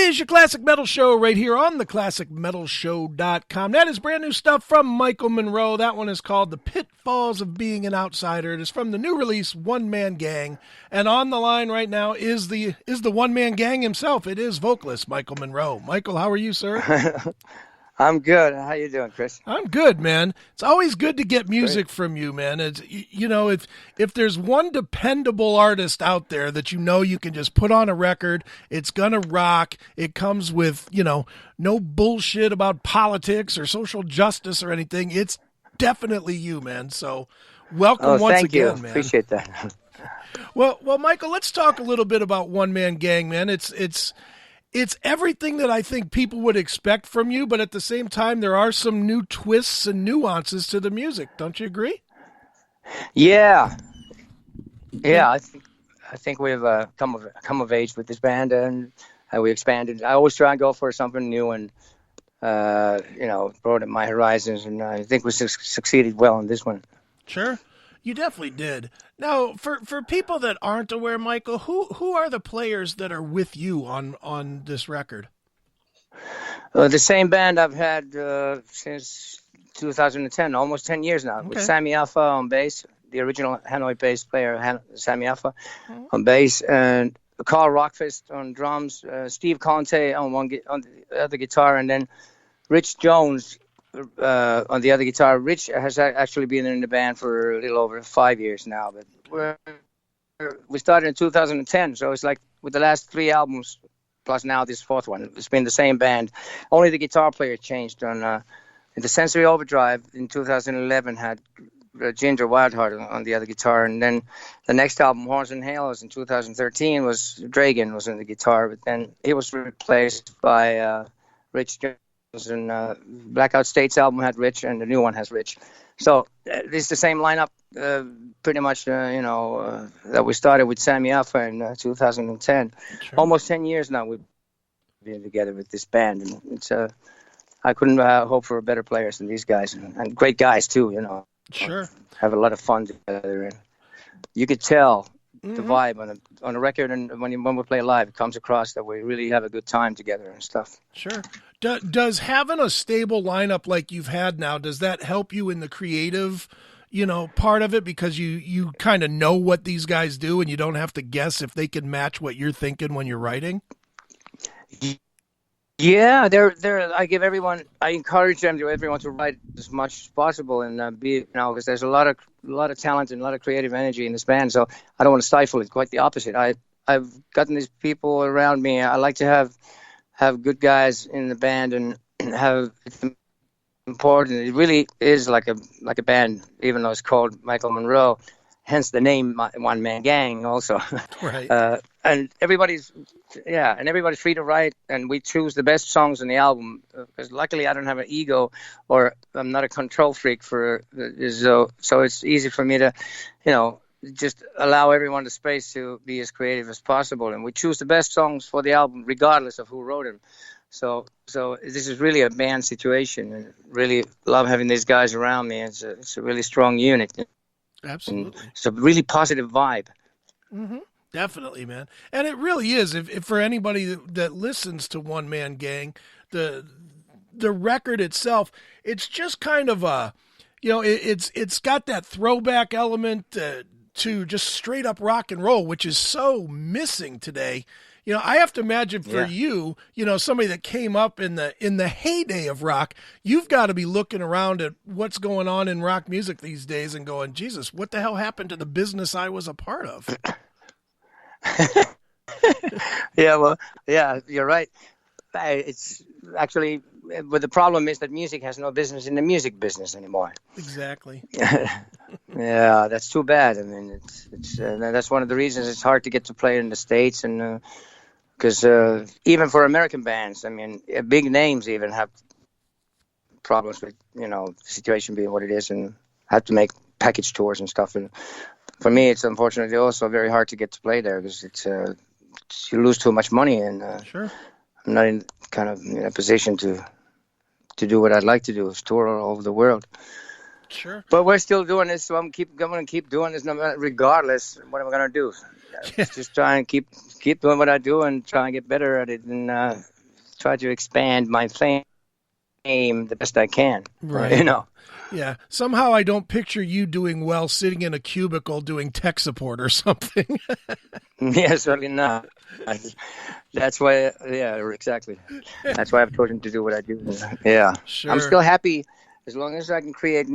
is your Classic Metal Show right here on theclassicmetalshow.com. That is brand new stuff from Michael Monroe. That one is called The Pitfalls of Being an Outsider. It is from the new release, One Man Gang. And on the line right now is the One Man Gang himself. It is vocalist Michael Monroe. Michael, how are you, sir? I'm good. How you doing, Chris? I'm good, man. It's always good to get music from you, man. It's, you know, if there's one dependable artist out there that you know you can just put on a record, it's gonna rock. It comes with, you know, no bullshit about politics or social justice or anything. It's definitely you, man. So welcome once again, man. Appreciate that. Well, Michael, let's talk a little bit about One Man Gang, man. It's everything that I think people would expect from you, but at the same time, there are some new twists and nuances to the music. Don't you agree? Yeah. I think we've come of age with this band, and we expanded. I always try and go for something new and broaden my horizons, and I think we succeeded well in this one. Sure. You definitely did. Now, for people that aren't aware, Michael, who are the players that are with you on this record? The same band I've had since 2010, almost 10 years now, with Sammy Alpha on bass, the original Hanoi bass player, Sammy Alpha on bass, and Carl Rockfist on drums, Steve Conte on the other guitar, and then Rich Jones on the other guitar. Rich has actually been in the band for a little over 5 years now, but we started in 2010, so it's like with the last 3 albums plus now this 4th one, it's been the same band. Only the guitar player changed. On in the Sensory Overdrive in 2011 had Ginger Wildheart on the other guitar, and then the next album, Horns and Halos, in 2013 was Dragan was on the guitar, but then he was replaced by Rich Jones. And Blackout States album had Rich, and the new one has Rich. So it's the same lineup, pretty much, that we started with Sammy Alpha in 2010. Sure. Almost 10 years now we've been together with this band, and it's I couldn't hope for better players than these guys, and great guys too. Sure. Have a lot of fun together, and you could tell the vibe on a record, and when we play live, it comes across that we really have a good time together and stuff. Sure. Does having a stable lineup like you've had now, does that help you in the creative, part of it, because you kind of know what these guys do and you don't have to guess if they can match what you're thinking when you're writing? Yeah, I encourage everyone to write as much as possible and because there's a lot of talent and a lot of creative energy in this band. So I don't want to stifle it. Quite the opposite. I've gotten these people around me. I like to have good guys in the band and have it's important. It really is like a band, even though it's called Michael Monroe. Hence the name One Man Gang also. Right. And everybody's free to write, and we choose the best songs on the album, because luckily I don't have an ego, or I'm not a control freak so it's easy for me to, just allow everyone the space to be as creative as possible, and we choose the best songs for the album regardless of who wrote them. So this is really a band situation, and really love having these guys around me. It's a really strong unit. Absolutely. It's a really positive vibe. Mm-hmm. Definitely, man. And it really is. If for anybody that listens to One Man Gang, the record itself, it's just kind of a, it's got that throwback element to just straight up rock and roll, which is so missing today. I have to imagine for you, somebody that came up in the heyday of rock, you've got to be looking around at what's going on in rock music these days and going, Jesus, what the hell happened to the business I was a part of? Yeah, you're right. It's actually, but the problem is that music has no business in the music business anymore. Exactly. Yeah, that's too bad. I mean, it's that's one of the reasons it's hard to get to play in the States, and because even for American bands, I mean, big names even have problems with the situation being what it is, and have to make package tours and stuff. And for me, it's unfortunately also very hard to get to play there, because you lose too much money, and sure. I'm not in a position to do what I'd like to do, is tour all over the world. Sure. But we're still doing this, so I'm going to keep doing this regardless. What am I going to do? Just try and keep doing what I do and try and get better at it, and try to expand my fame the best I can. Right. You know. Yeah. Somehow I don't picture you doing well sitting in a cubicle doing tech support or something. Yeah, certainly not. That's why, yeah, exactly. That's why I've chosen to do what I do. Yeah. Sure. I'm still happy as long as I can create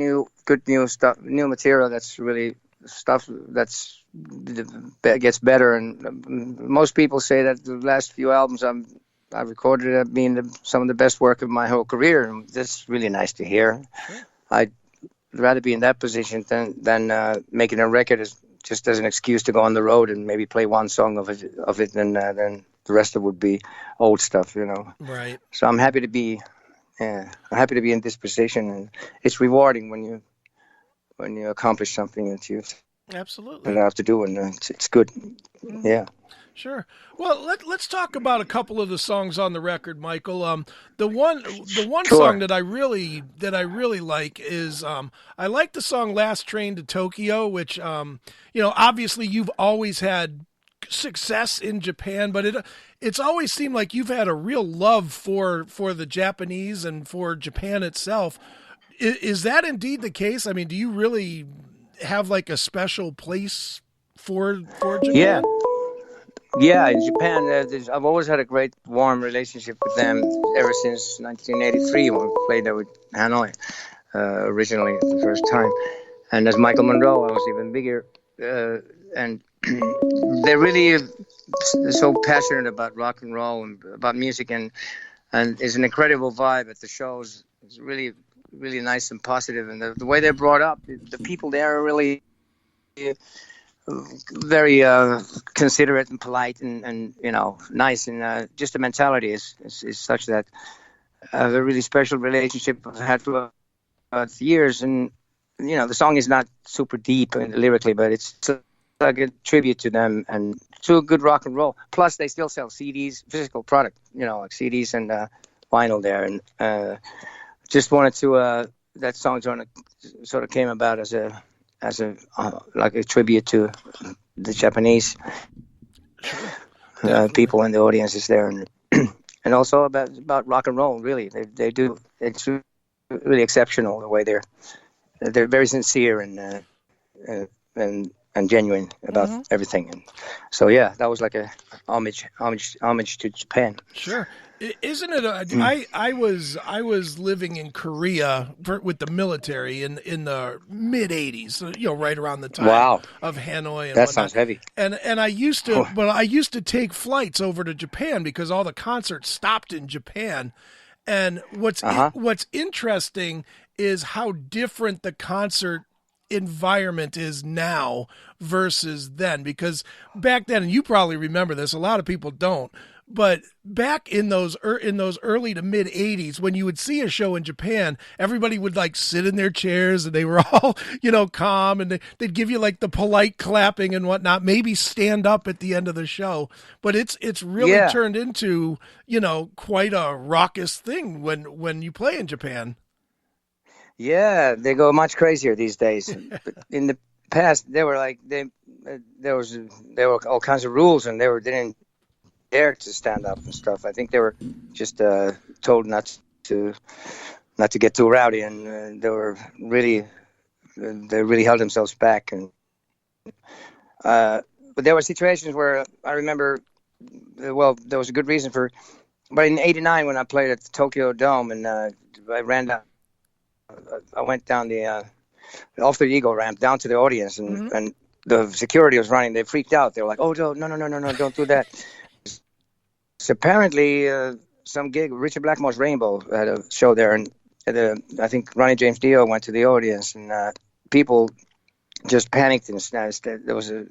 good new stuff, new material that's really stuff that gets better. And most people say that the last few albums I've recorded have been some of the best work of my whole career. And that's really nice to hear. Sure. I'd rather be in that position than making a record just as an excuse to go on the road and maybe play one song of it, and then the rest of it would be old stuff, you know. Right. So I'm happy to be in this position, and it's rewarding when you accomplish something that you absolutely have to do, and it's good. Mm-hmm. Yeah. Sure. Well, let's talk about a couple of the songs on the record, Michael. The one sure. song that I really like is I like the song "Last Train to Tokyo," which obviously you've always had success in Japan, but it's always seemed like you've had a real love for the Japanese and for Japan itself. Is that indeed the case? I mean, do you really have like a special place for Japan? Yeah. Yeah, in Japan, I've always had a great, warm relationship with them ever since 1983 when we played there with Hanoi originally the first time. And as Michael Monroe, I was even bigger. And they're really so passionate about rock and roll and about music, and it's an incredible vibe at the shows. It's really, really nice and positive. And the way they're brought up, the people there are really very considerate and polite and nice, and just the mentality is such that a really special relationship I've had throughout the years. And the song is not super deep lyrically, but it's like a tribute to them and to good rock and roll. Plus they still sell CDs, physical product, like CDs and vinyl there. And just wanted to that song sort of came about as a like a tribute to the Japanese people in the audiences there, and also about rock and roll. Really, they do. It's really exceptional the way they're very sincere and genuine about everything. And so yeah, that was like a homage to Japan. Sure. Isn't it? I was living in Korea with the military in the mid '80s, right around the time of Hanoi. And that whatnot. Sounds heavy. And I used to, but I used to take flights over to Japan because all the concerts stopped in Japan. And what's interesting is how different the concert environment is now versus then, because back then, and you probably remember this, a lot of people don't. But back in those early to mid 80s, when you would see a show in Japan, everybody would like sit in their chairs and they were all, calm, and they'd give you like the polite clapping and whatnot, maybe stand up at the end of the show. But it's really turned into, quite a raucous thing when you play in Japan. Yeah, they go much crazier these days. But in the past, they were like there were all kinds of rules, and they didn't dare to stand up and stuff. I think they were just told not to get too rowdy, and they really held themselves back. And but there were situations where I remember, there was a good reason for. But in '89, when I played at the Tokyo Dome, and I went down off the Eagle ramp down to the audience, and the security was running. They freaked out. They were like, "Oh no, don't do that." So apparently, some gig, Richard Blackmore's Rainbow had a show there, and I think Ronnie James Dio went to the audience, and people just panicked and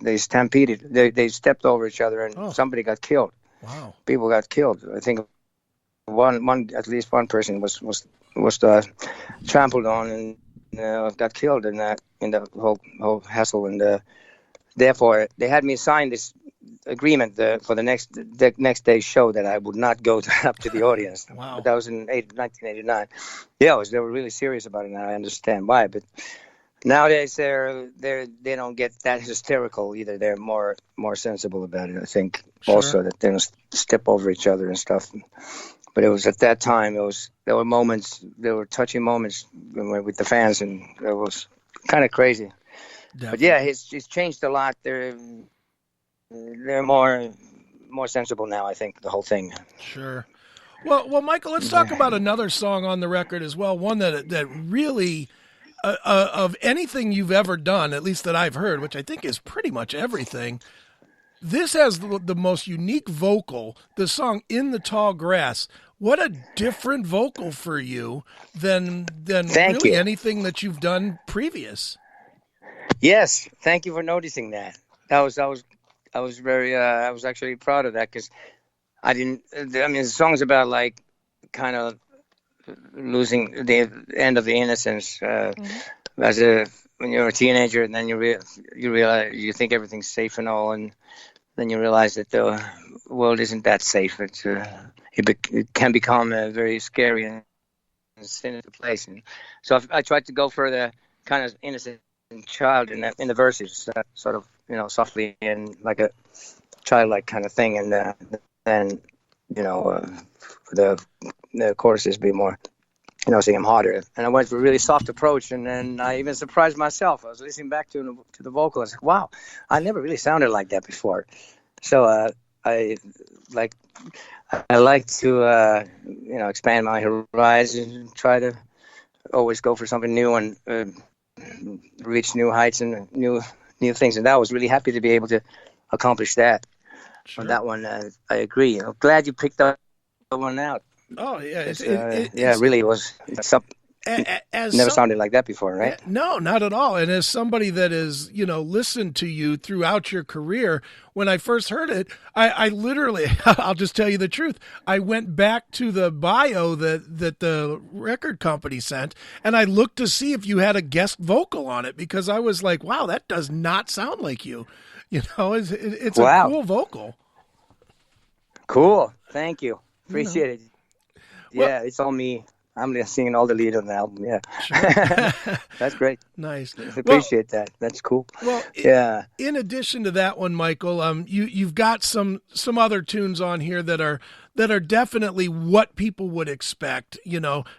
they stampeded. They stepped over each other, and somebody got killed. Wow! People got killed. I think at least one person was trampled on and got killed in the whole hassle, and therefore they had me sign this agreement for the next day's show that I would not go up to the audience. Wow. But that was in 1989. Yeah, they were really serious about it, and I understand why. But nowadays they don't get that hysterical either. They're more sensible about it, I think. Sure. Also that they don't step over each other and stuff. But it was at that time. There were touching moments with the fans, and it was kind of crazy. Definitely. But yeah, it's changed a lot. They're more sensible now, I think, the whole thing. Sure. Well, Michael, let's talk about another song on the record as well. One that really, of anything you've ever done, at least that I've heard, which I think is pretty much everything. This has the most unique vocal. The song "In the Tall Grass." What a different vocal for you than really anything that you've done previous. Yes, thank you for noticing that. I was very I was actually proud of that, because the song's about like kind of losing the end of the innocence when you're a teenager, and then you realize, you think everything's safe and all, and then you realize that the world isn't that safe. It can become very scary and sinister place. And so I tried to go for the kind of innocent child in the verses, sort of, softly and like a childlike kind of thing, and then for the choruses be more, sing them harder. And I went for a really soft approach, and then I even surprised myself. I was listening back to the vocal. I was like, wow, I never really sounded like that before. So I like to expand my horizon, try to always go for something new and reach new heights and new things. And I was really happy to be able to accomplish that. Sure. On that one, I agree. I'm glad you picked that one out. Oh yeah, it really was. Never sounded like that before, right? No, not at all. And as somebody that has, listened to you throughout your career, when I first heard it, I literally, I'll just tell you the truth, I went back to the bio that the record company sent, and I looked to see if you had a guest vocal on it, because I was like, wow, that does not sound like you. It's wow. A cool vocal. Cool. Thank you. Appreciate it. Yeah, it's all me. I'm singing all the lead on the album. Yeah, sure. That's great. Nice. Appreciate that. That's cool. Well, yeah. In addition to that one, Michael, you've got some other tunes on here that are definitely what people would expect.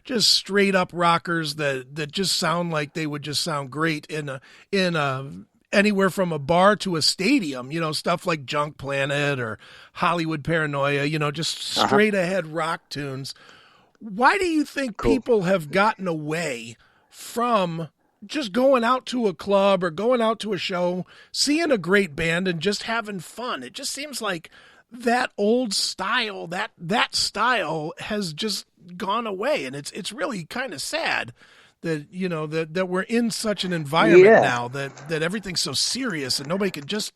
Just straight up rockers that just sound like they would just sound great in a anywhere from a bar to a stadium. Stuff like Junk Planet or Hollywood Paranoia. Just straight ahead rock tunes. Why do you think people have gotten away from just going out to a club or going out to a show, seeing a great band and just having fun? It just seems like that old style, that style has just gone away. And it's really kind of sad that, that we're in such an environment now that everything's so serious and nobody can just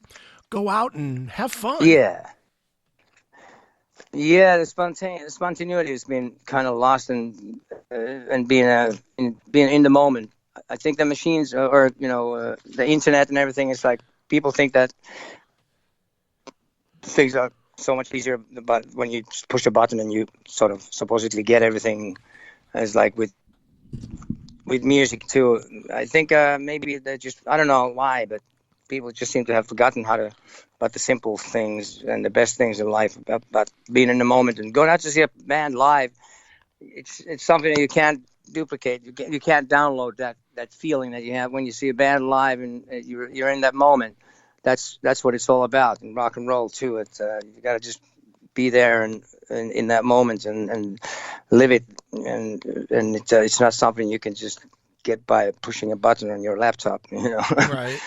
go out and have fun. Yeah, the spontaneity has been kind of lost and being in the moment. I think the machines or the internet and everything is like, people think that things are so much easier, but when you push a button and you sort of supposedly get everything, as like with music too. I think maybe they just, I don't know why, but people just seem to have forgotten about the simple things and the best things in life, about being in the moment and going out to see a band live. It's something that you can't duplicate. You can't download that feeling that you have when you see a band live and you're in that moment. That's what it's all about. And rock and roll too. You got to just be there and in that moment and live it. And it's not something you can just get by pushing a button on your laptop. Right.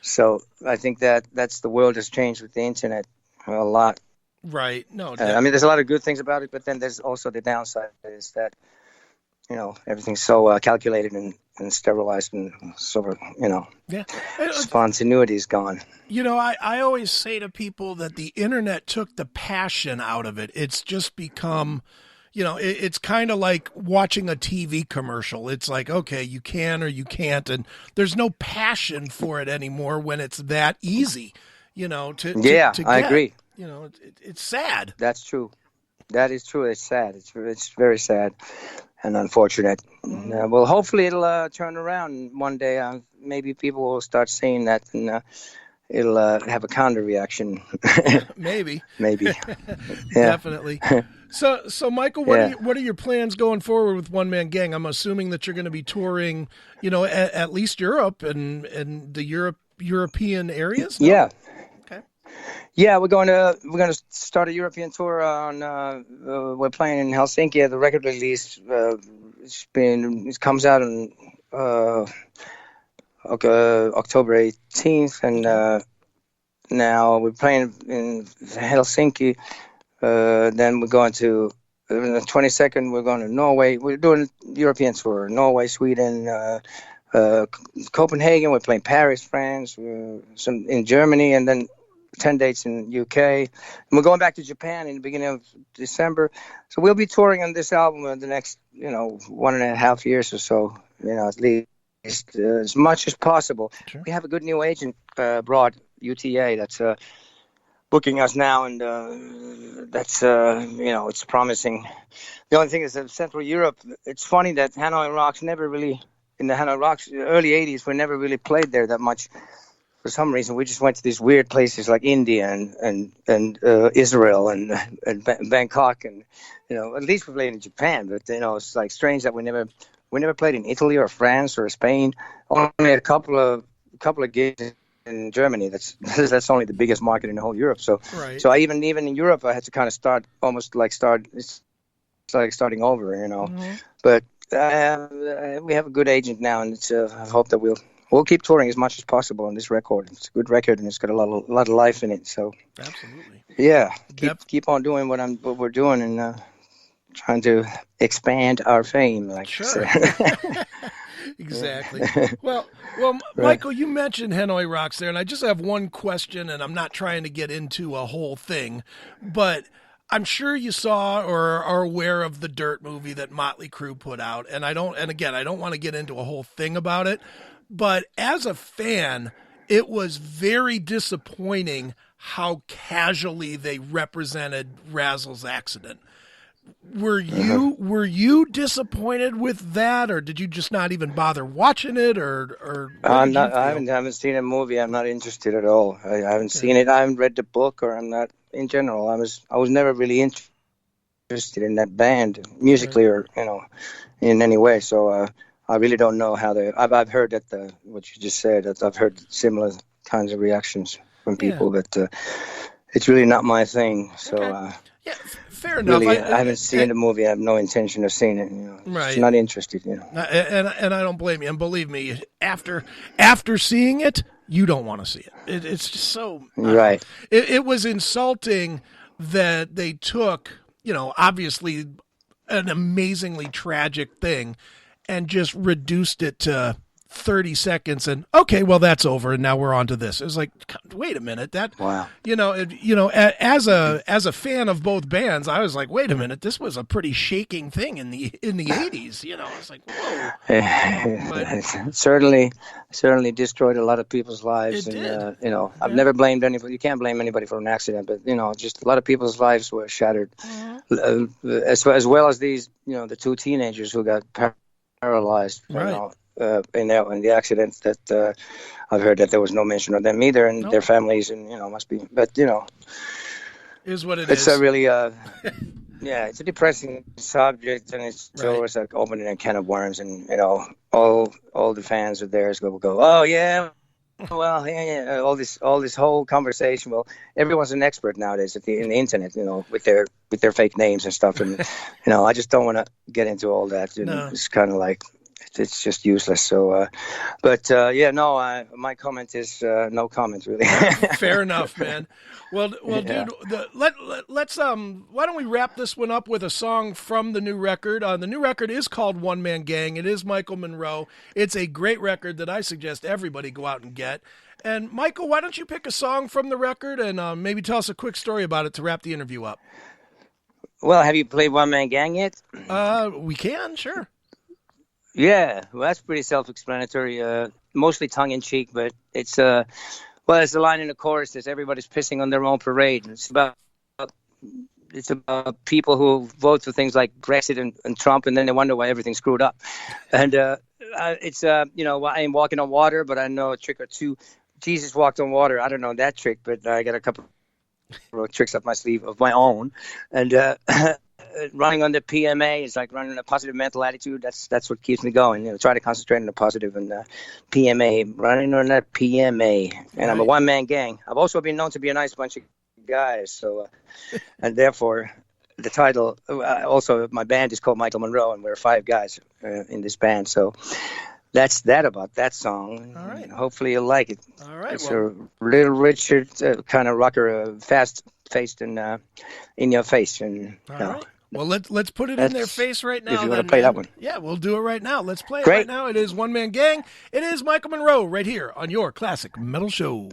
So I think that's the world has changed with the internet a lot. Right. No. There's a lot of good things about it, but then there's also the downside is that, everything's so calculated and sterilized and sort of, spontaneity is gone. I always say to people that the internet took the passion out of it. It's just become, it's kind of like watching a TV commercial. It's like, okay, you can or you can't, and there's no passion for it anymore when it's that easy, to I agree. It's sad. That's true. That is true. It's sad. It's very sad and unfortunate. Well, hopefully it'll turn around one day. Maybe people will start seeing that, and it'll have a counter reaction. Maybe. Yeah. Definitely. So Michael, what are your plans going forward with One Man Gang? I'm assuming that you're going to be touring, at least Europe and the European areas. No? Yeah. Okay. Yeah, we're going to start a European tour on. We're playing in Helsinki. The record release it comes out on October 18th, and now we're playing in Helsinki. Then we're going to on the 22nd. We're going to Norway. We're doing a European tour: Norway, Sweden, Copenhagen. We're playing Paris, France, some in Germany, and then 10 dates in UK. And we're going back to Japan in the beginning of December. So we'll be touring on this album in the next, 1.5 years or so, at least as much as possible. Sure. We have a good new agent, Broad UTA, that's booking us now, and that's, it's promising. The only thing is that Central Europe, it's funny that Hanoi Rocks never really, in the Hanoi Rocks, early 80s, we never really played there that much. For some reason, we just went to these weird places like India and Israel and Bangkok, and at least we played in Japan. But it's like strange that we never played in Italy or France or Spain. Only a couple of gigs in Germany. That's only the biggest market in the whole Europe. So right. So I even in Europe, I had to kind of start It's like starting over, Mm-hmm. But we have a good agent now, and I hope that We'll keep touring as much as possible on this record. It's a good record, and it's got a lot of life in it. So, absolutely, yeah, keep on doing what we're doing, and trying to expand our fame. Like sure, exactly. Well, Michael, you mentioned Hanoi Rocks there, and I just have one question, and I'm not trying to get into a whole thing, but I'm sure you saw or are aware of the Dirt movie that Motley Crue put out, and I don't want to get into a whole thing about it. But as a fan, it was very disappointing how casually they represented Razzle's accident. Were you disappointed with that, or did you just not even bother watching it, or? I haven't seen a movie. I'm not interested at all. I haven't seen it. I haven't read the book, or I'm not in general. I was never really interested in that band musically, or in any way. So. I really don't know how I've heard that what you just said. I've heard similar kinds of reactions from people, but it's really not my thing. So yeah, fair enough. Really, I haven't seen the movie. I have no intention of seeing it. Right. Just not interested. And I don't blame you. And believe me, after seeing it, you don't want to see it. It's just so right. It was insulting that they took obviously an amazingly tragic thing and just reduced it to 30 seconds and okay, well that's over and now we're on to this. It was like, wait a minute, that wow. As a fan of both bands, I was like, wait a minute, this was a pretty shaking thing in the 80s. I was like, whoa. But, certainly destroyed a lot of people's lives. It did. I've never blamed anybody. You can't blame anybody for an accident, but just a lot of people's lives were shattered. Mm-hmm. As well as these, the two teenagers who got paralyzed, right. In the accident. That I've heard that there was no mention of them either, and their families, and must be. But is what it's a really it's a depressing subject, and it's always like opening a can of worms, and all the fans of theirs will go, oh yeah. Well, yeah. All this whole conversation. Well, everyone's an expert nowadays in the internet, with their fake names and stuff, and I just don't want to get into all that. No. It's kind of like it's just useless. So, my comment is no comment really. Fair enough, man. Well, dude, let's why don't we wrap this one up with a song from the new record? The new record is called One Man Gang. It is Michael Monroe. It's a great record that I suggest everybody go out and get. And Michael, why don't you pick a song from the record and maybe tell us a quick story about it to wrap the interview up? Well, have you played One Man Gang yet? We can, sure. Yeah, well, that's pretty self-explanatory. Mostly tongue-in-cheek, but it's there's a line in the chorus that everybody's pissing on their own parade. It's about people who vote for things like Brexit and Trump, and then they wonder why everything's screwed up. And it's I'm walking on water, but I know a trick or two. Jesus Walked on Water. I don't know that trick, but I got a couple of tricks up my sleeve of my own. And running on the PMA is like running a positive mental attitude. That's what keeps me going. Try to concentrate on the positive and PMA, running on that PMA. And I'm a one-man gang. I've also been known to be a nice bunch of guys. So, and therefore, the title, also my band is called Michael Monroe, and we're 5 guys in this band. So that's that about that song. All right. Hopefully you'll like it. All right. It's a Little Richard kind of rocker, fast-faced and in your face. And, all right. Well, let's put it in their face right now. If you want to play that one. Yeah, we'll do it right now. Let's play it Great. right now. It is One Man Gang. It is Michael Monroe right here on your Classic Metal Show.